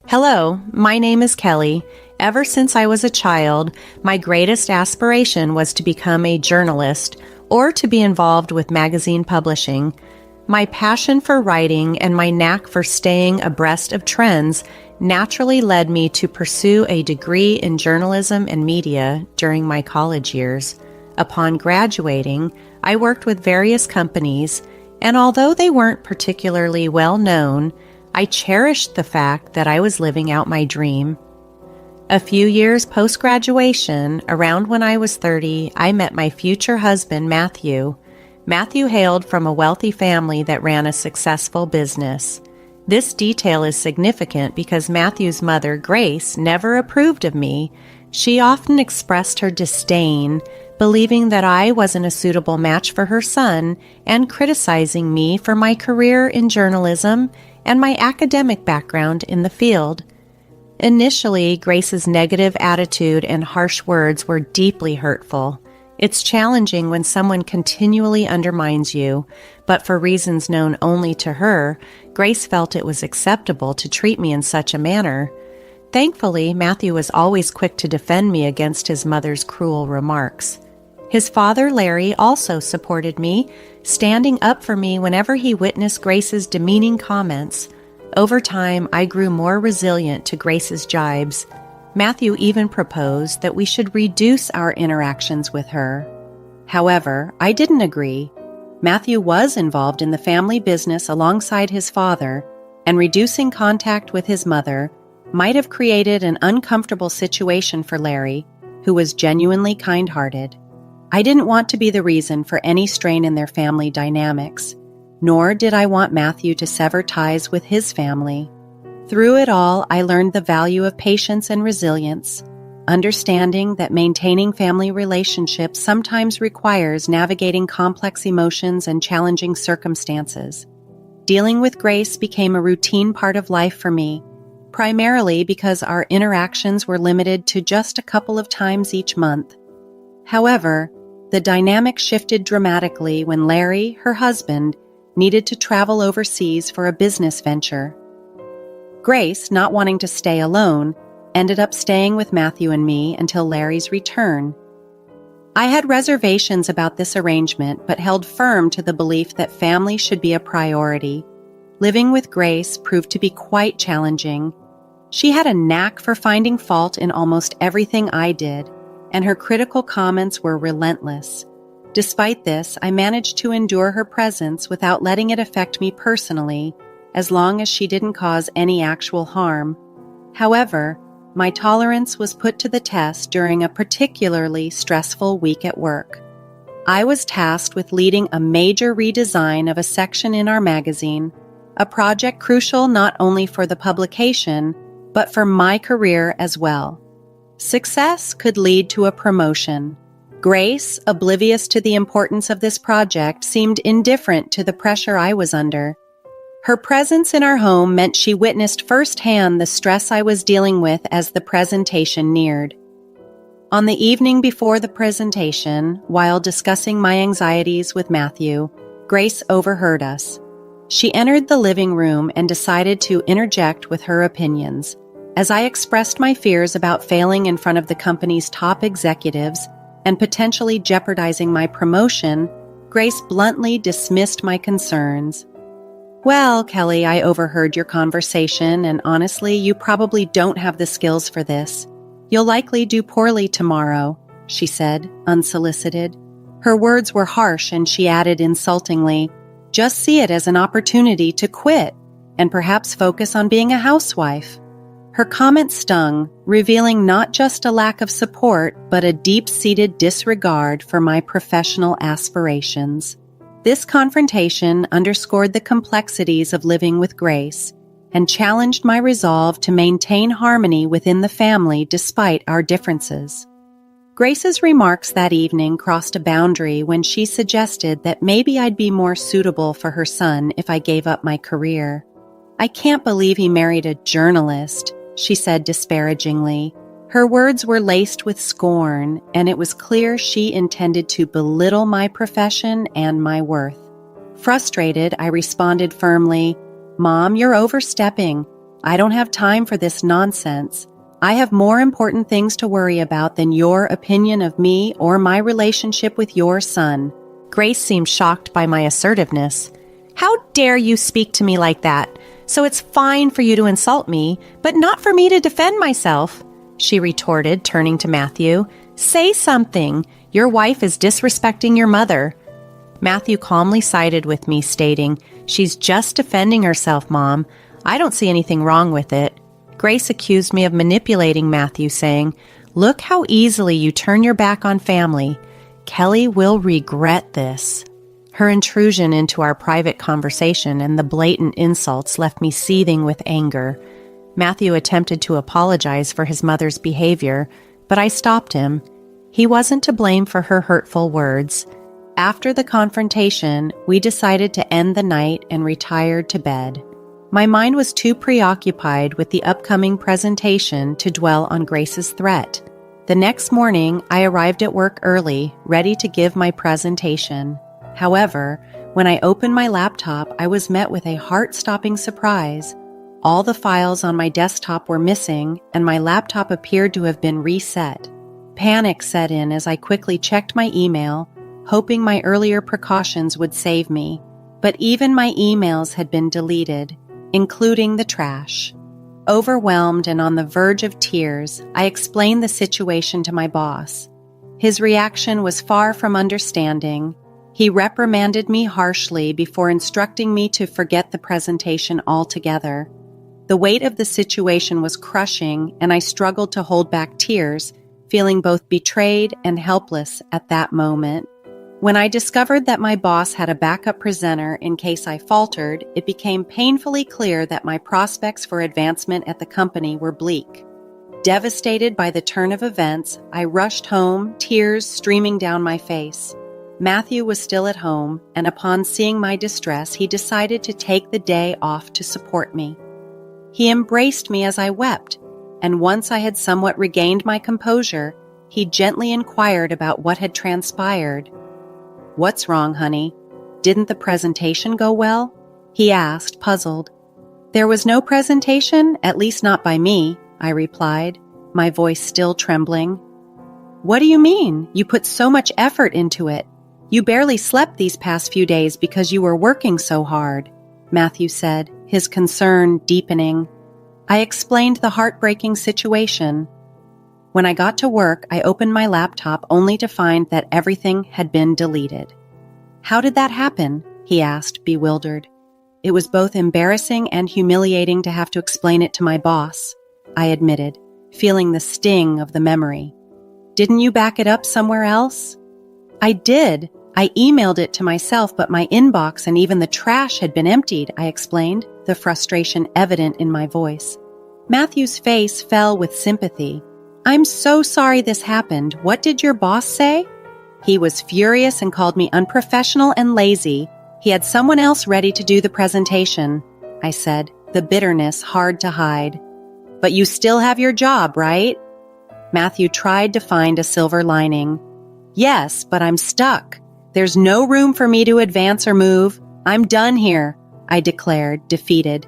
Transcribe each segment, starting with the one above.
Hello, my name is Kelly. Ever since I was a child, my greatest aspiration was to become a journalist or to be involved with magazine publishing. My passion for writing and my knack for staying abreast of trends naturally led me to pursue a degree in journalism and media during my college years. Upon graduating, I worked with various companies, and although they weren't particularly well known, I cherished the fact that I was living out my dream. A few years post-graduation, around when I was 30, I met my future husband, Matthew. Matthew hailed from a wealthy family that ran a successful business. This detail is significant because Matthew's mother, Grace, never approved of me. She often expressed her disdain, believing that I wasn't a suitable match for her son and criticizing me for my career in journalism and my academic background in the field. Initially, Grace's negative attitude and harsh words were deeply hurtful. It's challenging when someone continually undermines you, but for reasons known only to her, Grace felt it was acceptable to treat me in such a manner. Thankfully, Matthew was always quick to defend me against his mother's cruel remarks. His father, Larry, also supported me, standing up for me whenever he witnessed Grace's demeaning comments. Over time, I grew more resilient to Grace's jibes. Matthew even proposed that we should reduce our interactions with her. However, I didn't agree. Matthew was involved in the family business alongside his father, and reducing contact with his mother might have created an uncomfortable situation for Larry, who was genuinely kind-hearted. I didn't want to be the reason for any strain in their family dynamics, nor did I want Matthew to sever ties with his family. Through it all, I learned the value of patience and resilience, understanding that maintaining family relationships sometimes requires navigating complex emotions and challenging circumstances. Dealing with Grace became a routine part of life for me, primarily because our interactions were limited to just a couple of times each month. However, the dynamic shifted dramatically when Larry, her husband, needed to travel overseas for a business venture. Grace, not wanting to stay alone, ended up staying with Matthew and me until Larry's return. I had reservations about this arrangement, but held firm to the belief that family should be a priority. Living with Grace proved to be quite challenging. She had a knack for finding fault in almost everything I did, and her critical comments were relentless. Despite this, I managed to endure her presence without letting it affect me personally, as long as she didn't cause any actual harm. However, my tolerance was put to the test during a particularly stressful week at work. I was tasked with leading a major redesign of a section in our magazine, a project crucial not only for the publication, but for my career as well. Success could lead to a promotion. Grace, oblivious to the importance of this project, seemed indifferent to the pressure I was under. Her presence in our home meant she witnessed firsthand the stress I was dealing with as the presentation neared. On the evening before the presentation, while discussing my anxieties with Matthew, Grace overheard us. She entered the living room and decided to interject with her opinions. As I expressed my fears about failing in front of the company's top executives and potentially jeopardizing my promotion, Grace bluntly dismissed my concerns. "Well, Kelly, I overheard your conversation, and honestly, you probably don't have the skills for this. You'll likely do poorly tomorrow," she said, unsolicited. Her words were harsh, and she added insultingly, "Just see it as an opportunity to quit and perhaps focus on being a housewife." Her comment stung, revealing not just a lack of support, but a deep-seated disregard for my professional aspirations. This confrontation underscored the complexities of living with Grace and challenged my resolve to maintain harmony within the family despite our differences. Grace's remarks that evening crossed a boundary when she suggested that maybe I'd be more suitable for her son if I gave up my career. "I can't believe he married a journalist," she said disparagingly. Her words were laced with scorn, and it was clear she intended to belittle my profession and my worth. Frustrated, I responded firmly, "Mom, you're overstepping. I don't have time for this nonsense. I have more important things to worry about than your opinion of me or my relationship with your son." Grace seemed shocked by my assertiveness. "How dare you speak to me like that? So it's fine for you to insult me, but not for me to defend myself," she retorted, turning to Matthew. "Say something. Your wife is disrespecting your mother." Matthew calmly sided with me, stating, "She's just defending herself, Mom. I don't see anything wrong with it." Grace accused me of manipulating Matthew, saying, "Look how easily you turn your back on family. Kelly will regret this." Her intrusion into our private conversation and the blatant insults left me seething with anger. Matthew attempted to apologize for his mother's behavior, but I stopped him. He wasn't to blame for her hurtful words. After the confrontation, we decided to end the night and retired to bed. My mind was too preoccupied with the upcoming presentation to dwell on Grace's threat. The next morning, I arrived at work early, ready to give my presentation. However, when I opened my laptop, I was met with a heart-stopping surprise. All the files on my desktop were missing, and my laptop appeared to have been reset. Panic set in as I quickly checked my email, hoping my earlier precautions would save me. But even my emails had been deleted, including the trash. Overwhelmed and on the verge of tears, I explained the situation to my boss. His reaction was far from understanding. He reprimanded me harshly before instructing me to forget the presentation altogether. The weight of the situation was crushing, and I struggled to hold back tears, feeling both betrayed and helpless at that moment. When I discovered that my boss had a backup presenter in case I faltered, it became painfully clear that my prospects for advancement at the company were bleak. Devastated by the turn of events, I rushed home, tears streaming down my face. Matthew was still at home, and upon seeing my distress, he decided to take the day off to support me. He embraced me as I wept, and once I had somewhat regained my composure, he gently inquired about what had transpired. "What's wrong, honey? Didn't the presentation go well?" he asked, puzzled. "There was no presentation, at least not by me," I replied, my voice still trembling. "What do you mean? You put so much effort into it. You barely slept these past few days because you were working so hard," Matthew said, his concern deepening. I explained the heartbreaking situation. When I got to work, I opened my laptop only to find that everything had been deleted. "How did that happen?" he asked, bewildered. "It was both embarrassing and humiliating to have to explain it to my boss," I admitted, feeling the sting of the memory. "Didn't you back it up somewhere else?" "I did. I emailed it to myself, but my inbox and even the trash had been emptied," I explained, the frustration evident in my voice. Matthew's face fell with sympathy. "I'm so sorry this happened. What did your boss say?" "He was furious and called me unprofessional and lazy. He had someone else ready to do the presentation," I said, the bitterness hard to hide. "But you still have your job, right?" Matthew tried to find a silver lining. "Yes, but I'm stuck. There's no room for me to advance or move. I'm done here," I declared, defeated.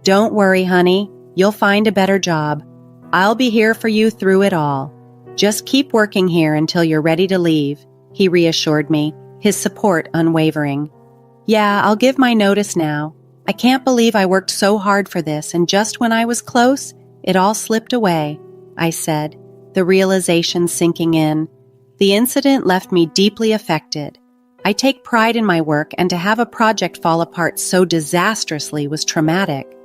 "Don't worry, honey. You'll find a better job. I'll be here for you through it all. Just keep working here until you're ready to leave," he reassured me, his support unwavering. "Yeah, I'll give my notice now. I can't believe I worked so hard for this, and just when I was close, it all slipped away," I said, the realization sinking in. The incident left me deeply affected. I take pride in my work, and to have a project fall apart so disastrously was traumatic.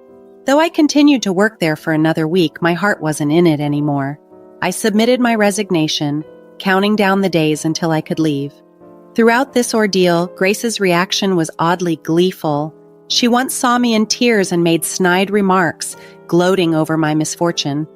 Though I continued to work there for another week, my heart wasn't in it anymore. I submitted my resignation, counting down the days until I could leave. Throughout this ordeal, Grace's reaction was oddly gleeful. She once saw me in tears and made snide remarks, gloating over my misfortune.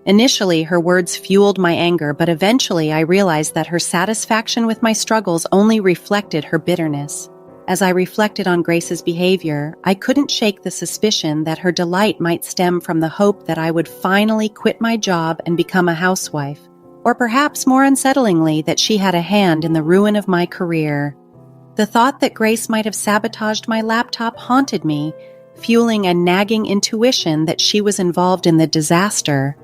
Initially, her words fueled my anger, but eventually I realized that her satisfaction with my struggles only reflected her bitterness. As I reflected on Grace's behavior, I couldn't shake the suspicion that her delight might stem from the hope that I would finally quit my job and become a housewife, or perhaps more unsettlingly, that she had a hand in the ruin of my career. The thought that Grace might have sabotaged my laptop haunted me, fueling a nagging intuition that she was involved in the disaster.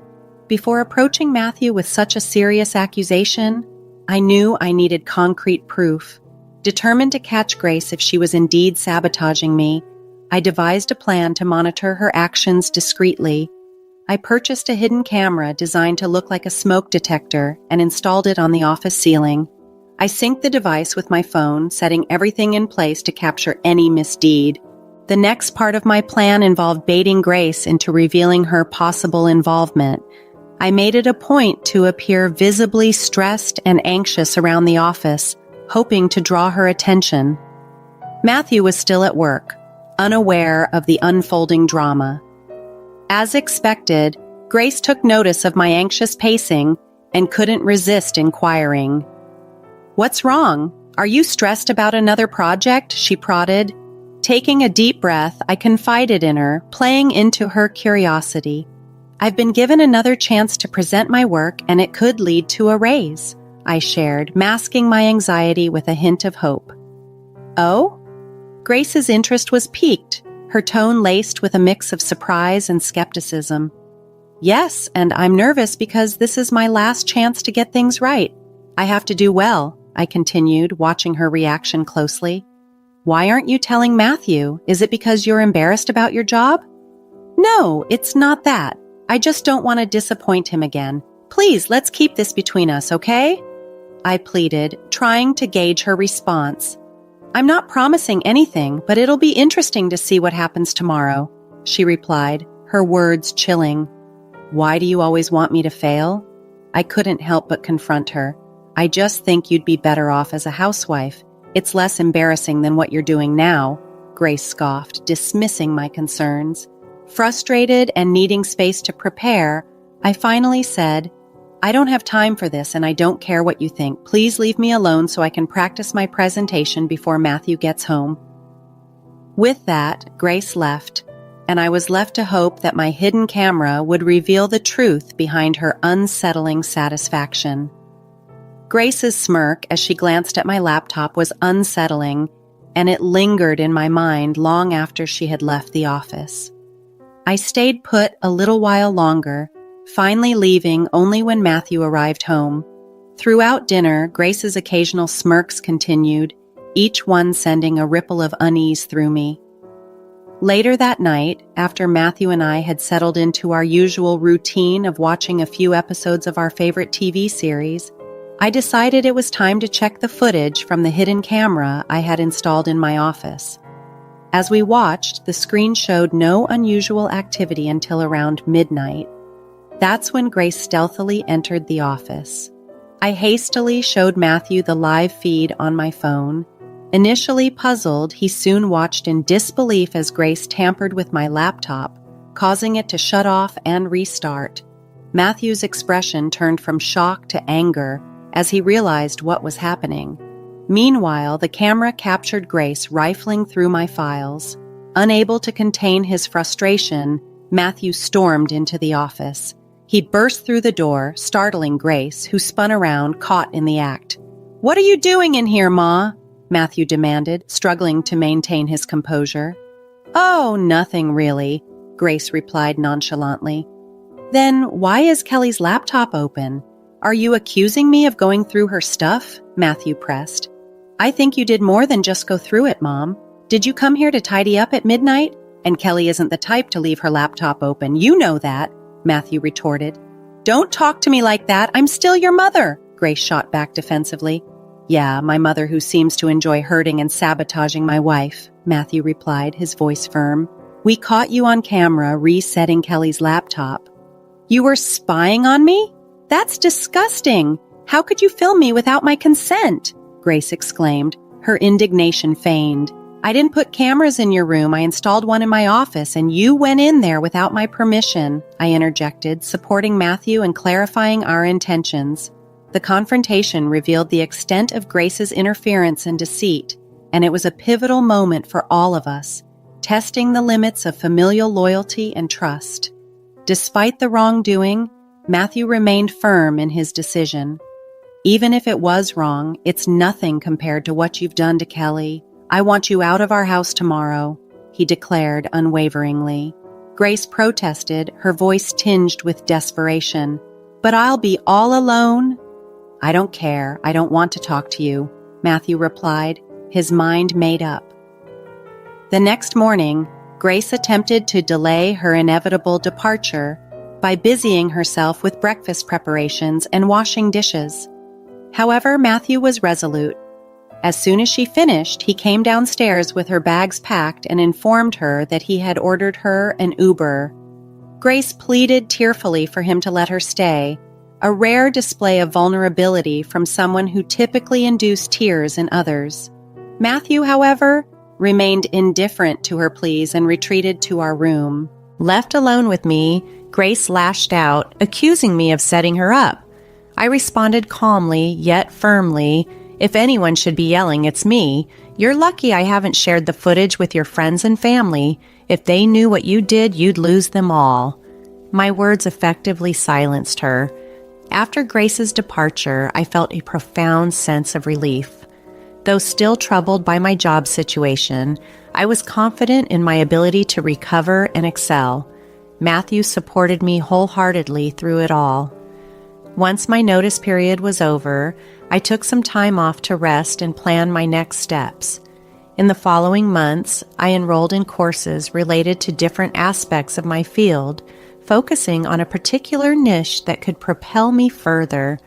Before approaching Matthew with such a serious accusation, I knew I needed concrete proof. Determined to catch Grace if she was indeed sabotaging me, I devised a plan to monitor her actions discreetly. I purchased a hidden camera designed to look like a smoke detector and installed it on the office ceiling. I synced the device with my phone, setting everything in place to capture any misdeed. The next part of my plan involved baiting Grace into revealing her possible involvement. I made it a point to appear visibly stressed and anxious around the office, hoping to draw her attention. Matthew was still at work, unaware of the unfolding drama. As expected, Grace took notice of my anxious pacing and couldn't resist inquiring. "What's wrong? Are you stressed about another project?" she prodded. Taking a deep breath, I confided in her, playing into her curiosity. "I've been given another chance to present my work, and it could lead to a raise," I shared, masking my anxiety with a hint of hope. "Oh?" Grace's interest was piqued, her tone laced with a mix of surprise and skepticism. "Yes, and I'm nervous because this is my last chance to get things right. I have to do well," I continued, watching her reaction closely. "Why aren't you telling Matthew? Is it because you're embarrassed about your job?" "No, it's not that. I just don't want to disappoint him again. Please, let's keep this between us, okay?" I pleaded, trying to gauge her response. "I'm not promising anything, but it'll be interesting to see what happens tomorrow," she replied, her words chilling. "Why do you always want me to fail?" I couldn't help but confront her. "I just think you'd be better off as a housewife. It's less embarrassing than what you're doing now," Grace scoffed, dismissing my concerns. Frustrated and needing space to prepare, I finally said, "I don't have time for this and I don't care what you think. Please leave me alone so I can practice my presentation before Matthew gets home." With that, Grace left, and I was left to hope that my hidden camera would reveal the truth behind her unsettling satisfaction. Grace's smirk as she glanced at my laptop was unsettling, and it lingered in my mind long after she had left the office. I stayed put a little while longer, finally leaving only when Matthew arrived home. Throughout dinner, Grace's occasional smirks continued, each one sending a ripple of unease through me. Later that night, after Matthew and I had settled into our usual routine of watching a few episodes of our favorite TV series, I decided it was time to check the footage from the hidden camera I had installed in my office. As we watched, the screen showed no unusual activity until around midnight. That's when Grace stealthily entered the office. I hastily showed Matthew the live feed on my phone. Initially puzzled, he soon watched in disbelief as Grace tampered with my laptop, causing it to shut off and restart. Matthew's expression turned from shock to anger as he realized what was happening. Meanwhile, the camera captured Grace rifling through my files. Unable to contain his frustration, Matthew stormed into the office. He burst through the door, startling Grace, who spun around, caught in the act. "What are you doing in here, Ma?" Matthew demanded, struggling to maintain his composure. "Oh, nothing really," Grace replied nonchalantly. "Then why is Kelly's laptop open? Are you accusing me of going through her stuff?" Matthew pressed. "I think you did more than just go through it, Mom. Did you come here to tidy up at midnight? And Kelly isn't the type to leave her laptop open. You know that," Matthew retorted. "Don't talk to me like that. I'm still your mother," Grace shot back defensively. "Yeah, my mother who seems to enjoy hurting and sabotaging my wife," Matthew replied, his voice firm. "We caught you on camera resetting Kelly's laptop." "You were spying on me? That's disgusting. How could you film me without my consent?" Grace exclaimed, her indignation feigned. "I didn't put cameras in your room. I installed one in my office, and you went in there without my permission," I interjected, supporting Matthew and clarifying our intentions. The confrontation revealed the extent of Grace's interference and deceit, and it was a pivotal moment for all of us, testing the limits of familial loyalty and trust. Despite the wrongdoing, Matthew remained firm in his decision. "Even if it was wrong, it's nothing compared to what you've done to Kelly. I want you out of our house tomorrow," he declared unwaveringly. Grace protested, her voice tinged with desperation. "But I'll be all alone." "I don't care. I don't want to talk to you," Matthew replied, his mind made up. The next morning, Grace attempted to delay her inevitable departure by busying herself with breakfast preparations and washing dishes. However, Matthew was resolute. As soon as she finished, he came downstairs with her bags packed and informed her that he had ordered her an Uber. Grace pleaded tearfully for him to let her stay, a rare display of vulnerability from someone who typically induced tears in others. Matthew, however, remained indifferent to her pleas and retreated to our room. Left alone with me, Grace lashed out, accusing me of setting her up. I responded calmly, yet firmly, "If anyone should be yelling, it's me. You're lucky I haven't shared the footage with your friends and family. If they knew what you did, you'd lose them all." My words effectively silenced her. After Grace's departure, I felt a profound sense of relief. Though still troubled by my job situation, I was confident in my ability to recover and excel. Matthew supported me wholeheartedly through it all. Once my notice period was over, I took some time off to rest and plan my next steps. In the following months, I enrolled in courses related to different aspects of my field, focusing on a particular niche that could propel me further.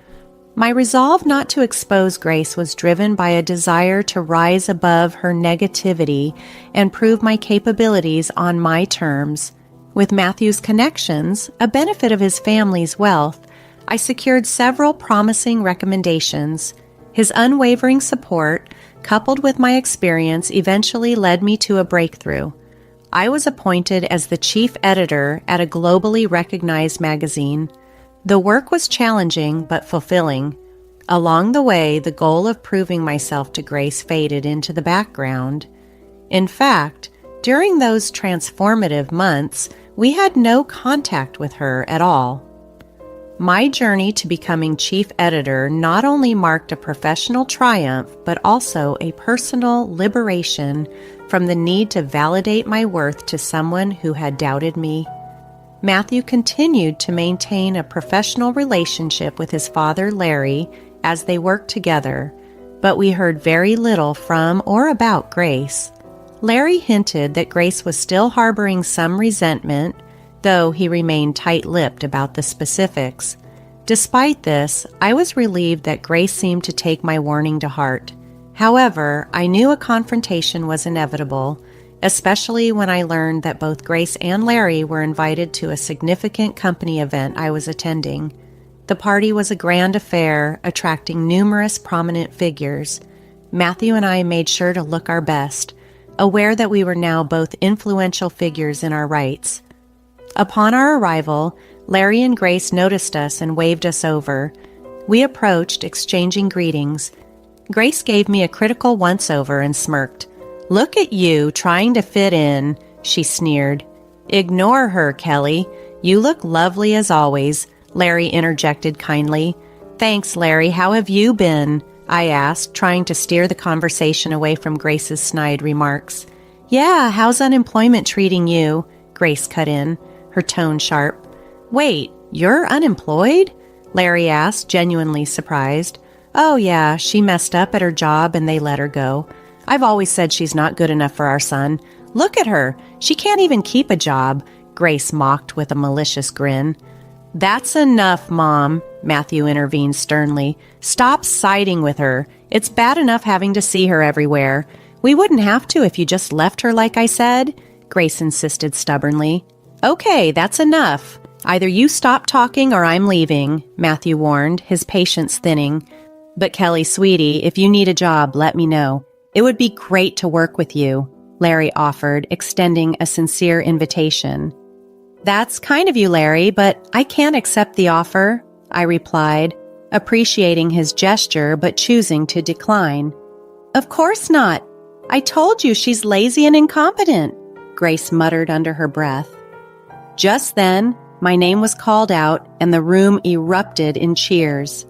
My resolve not to expose Grace was driven by a desire to rise above her negativity and prove my capabilities on my terms. With Matthew's connections, a benefit of his family's wealth, I secured several promising recommendations. His unwavering support, coupled with my experience, eventually led me to a breakthrough. I was appointed as the chief editor at a globally recognized magazine. The work was challenging but fulfilling. Along the way, the goal of proving myself to Grace faded into the background. In fact, during those transformative months, we had no contact with her at all. My journey to becoming chief editor not only marked a professional triumph, but also a personal liberation from the need to validate my worth to someone who had doubted me. Matthew continued to maintain a professional relationship with his father, Larry, as they worked together, but we heard very little from or about Grace. Larry hinted that Grace was still harboring some resentment, though he remained tight-lipped about the specifics. Despite this, I was relieved that Grace seemed to take my warning to heart. However, I knew a confrontation was inevitable, especially when I learned that both Grace and Larry were invited to a significant company event I was attending. The party was a grand affair, attracting numerous prominent figures. Matthew and I made sure to look our best, aware that we were now both influential figures in our rights. Upon our arrival, Larry and Grace noticed us and waved us over. We approached, exchanging greetings. Grace gave me a critical once-over and smirked. "Look at you, trying to fit in," she sneered. "Ignore her, Kelly. You look lovely as always," Larry interjected kindly. "Thanks, Larry. How have you been?" I asked, trying to steer the conversation away from Grace's snide remarks. "Yeah, how's unemployment treating you?" Grace cut in, her tone sharp. "Wait, you're unemployed?" Larry asked, genuinely surprised. "Oh yeah, she messed up at her job and they let her go. I've always said she's not good enough for our son. Look at her. She can't even keep a job," Grace mocked with a malicious grin. "That's enough, Mom," Matthew intervened sternly. "Stop siding with her. It's bad enough having to see her everywhere. We wouldn't have to if you just left her like I said," Grace insisted stubbornly. "Okay, that's enough. Either you stop talking or I'm leaving," Matthew warned, his patience thinning. "But Kelly, sweetie, if you need a job, let me know. It would be great to work with you," Larry offered, extending a sincere invitation. "That's kind of you, Larry, but I can't accept the offer," I replied, appreciating his gesture but choosing to decline. "Of course not. I told you she's lazy and incompetent," Grace muttered under her breath. Just then, my name was called out and the room erupted in cheers.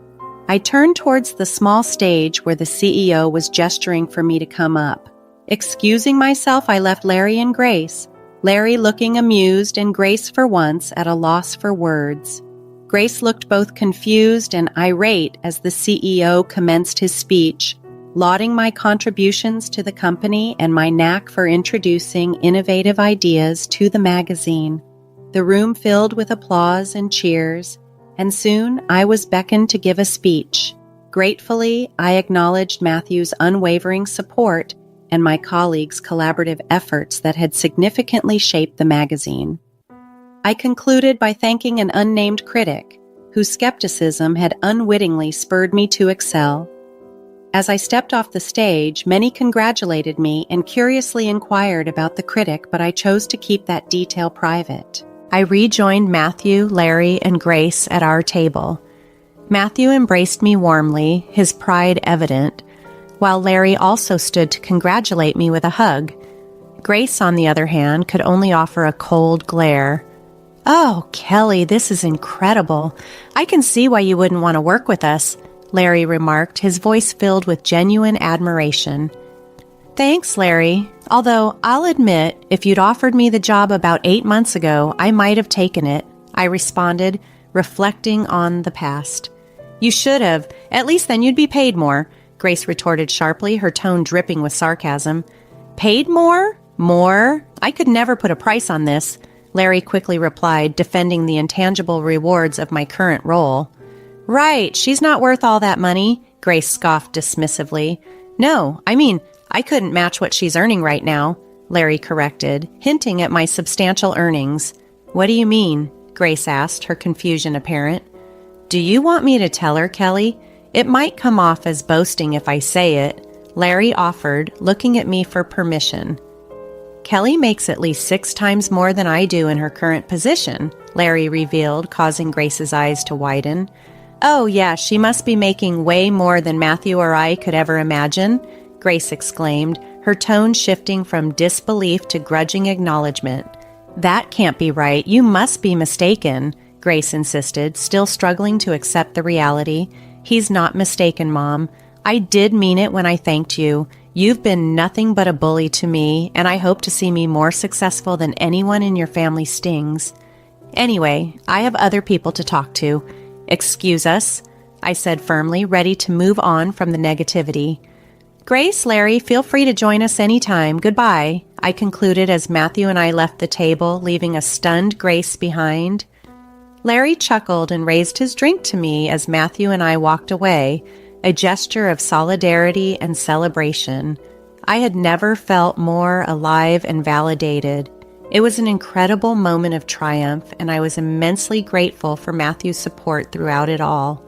I turned towards the small stage where the CEO was gesturing for me to come up. Excusing myself, I left Larry and Grace, Larry looking amused and Grace for once at a loss for words. Grace looked both confused and irate as the CEO commenced his speech, lauding my contributions to the company and my knack for introducing innovative ideas to the magazine. The room filled with applause and cheers, and soon I was beckoned to give a speech. Gratefully, I acknowledged Matthew's unwavering support and my colleagues' collaborative efforts that had significantly shaped the magazine. I concluded by thanking an unnamed critic, whose skepticism had unwittingly spurred me to excel. As I stepped off the stage, many congratulated me and curiously inquired about the critic, but I chose to keep that detail private. I rejoined Matthew, Larry, and Grace at our table. Matthew embraced me warmly, his pride evident, while Larry also stood to congratulate me with a hug. Grace, on the other hand, could only offer a cold glare. "Oh, Kelly, this is incredible. I can see why you wouldn't want to work with us," Larry remarked, his voice filled with genuine admiration. "Thanks, Larry. Although, I'll admit, if you'd offered me the job about 8 months ago, I might have taken it," I responded, reflecting on the past. "You should have. At least then you'd be paid more," Grace retorted sharply, her tone dripping with sarcasm. "Paid more? More? I could never put a price on this," Larry quickly replied, defending the intangible rewards of my current role. "Right, she's not worth all that money," Grace scoffed dismissively. "No, I mean, I couldn't match what she's earning right now," Larry corrected, hinting at my substantial earnings. "What do you mean?" Grace asked, her confusion apparent. "Do you want me to tell her, Kelly? It might come off as boasting if I say it," Larry offered, looking at me for permission. "Kelly makes at least 6 times more than I do in her current position," Larry revealed, causing Grace's eyes to widen. "Oh, yeah, she must be making way more than Matthew or I could ever imagine," Grace exclaimed, her tone shifting from disbelief to grudging acknowledgement. "That can't be right. You must be mistaken," Grace insisted, still struggling to accept the reality. "He's not mistaken, Mom. I did mean it when I thanked you. You've been nothing but a bully to me, and I hope to see me more successful than anyone in your family stings. Anyway, I have other people to talk to. Excuse us," I said firmly, ready to move on from the negativity. "Grace, Larry, feel free to join us anytime. Goodbye," I concluded as Matthew and I left the table, leaving a stunned Grace behind. Larry chuckled and raised his drink to me as Matthew and I walked away, a gesture of solidarity and celebration. I had never felt more alive and validated. It was an incredible moment of triumph, and I was immensely grateful for Matthew's support throughout it all.